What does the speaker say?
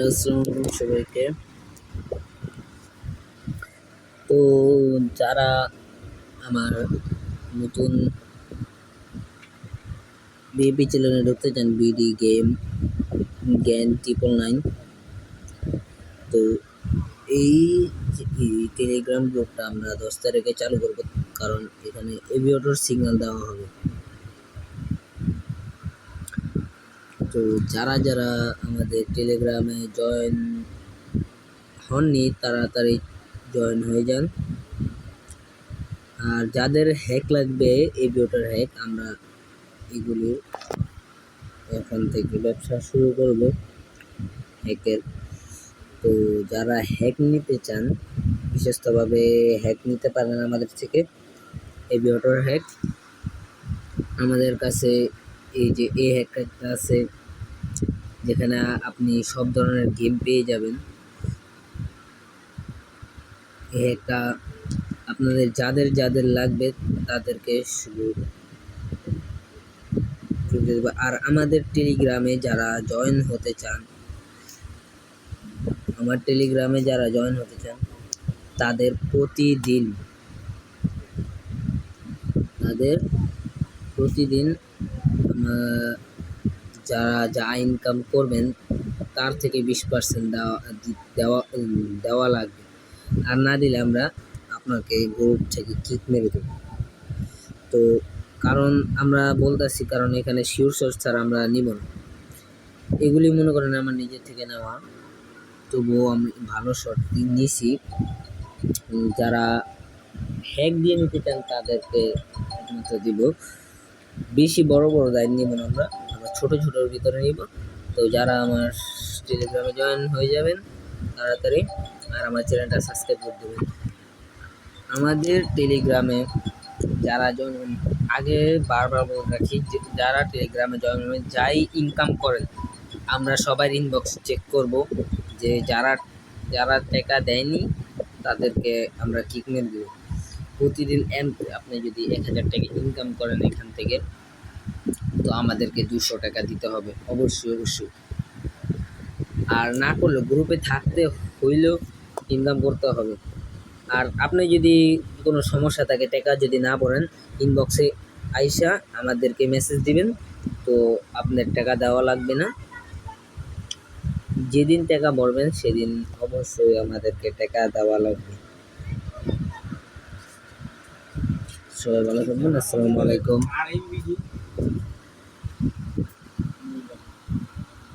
Hello, আসসালামু আলাইকুম সবাইকে। তো যারা আমার নতুন বিএপি চ্যানেলে ঢুকতে চান, বিডি গেম জ্ঞান 999, তো এই টেলিগ্রাম গ্রুপটা আমরা 10 তারিখে চালু করব, কারণ এখানে এভিয়েটর সিগন্যাল দেওয়া হবে। তো যারা যারা আমাদের টেলিগ্রামে জয়েন হননি তাড়াতাড়ি জয়েন হয়ে যান। আর যাদের হ্যাক লাগবে, এভিয়েটর হ্যাক, আমরা এগুলি এখন থেকে ব্যবসা শুরু করব হ্যাকের। তো যারা হ্যাক নিতে চান, বিশেষতভাবে হ্যাক নিতে পারেন আমাদের থেকে, এভিয়েটর হ্যাক। আমাদের কাছে এই যে হ্যাকটা আছে, যেখানে আপনি সব ধরনের গেম পেয়ে যাবেন। এই হ্যাকটা আপনাদের যাদের যাদের লাগবে তাদেরকে শুধু দেব। আর আমাদের টেলিগ্রামে যারা জয়েন হতে চান, তাদের প্রতিদিন যারা যা ইনকাম করবেন তার থেকে 20% দেওয়া লাগবে। আর না দিলে আমরা আপনাকে গ্রুপ থেকে কিক মেরে দেব। তো কারণ আমরা বলতেছি, কারণ এখানে শিওর সোর্স ছাড়া আমরা নিব না। এগুলি মনে করেন আমার নিজের থেকে নেওয়া, তবুও আমি ভালো শর্ট নিয়েছি। যারা হ্যাক দিয়ে নিতে চান তাদেরকে দিব। বেশি বড় বড় দায়িত্ব নিব না, আমরা ছোট ছোটোর ভিতরে নিব। তো যারা আমার টেলিগ্রামে জয়েন হয়ে যাবেন তাড়াতাড়ি, আর আমার চ্যানেলটা সাবস্ক্রাইব করে দেবেন। আমাদের টেলিগ্রামে যারা জয়েন, আগে বারবার বলে রাখি, যারা টেলিগ্রামে জয়েন হবেন, যাই ইনকাম করেন, আমরা সবার ইনবক্স চেক করব, যে যারা টাকা দেয়নি তাদেরকে আমরা কিক মেরে দেব। প্রতিদিন আপনি যদি 1000 টাকা ইনকাম করেন এখান থেকে, তো আমাদেরকে 200 টাকা দিতে হবে অবশ্যই। আর না করলে গ্রুপে থাকতে হইলেও ইনকাম করতে হবে। আর আপনি যদি কোনো সমস্যা থাকে, টাকা যদি না পড়েন, ইনবক্সে আইসা আমাদেরকে মেসেজ দিবেন, তো আপনার টাকা দেওয়া লাগবে না। যেদিন টাকা ভরবেন সেদিন অবশ্যই আমাদেরকে টাকা দেওয়া লাগবে। সবাই ভালো থাকবেন। আসসালামু আলাইকুম।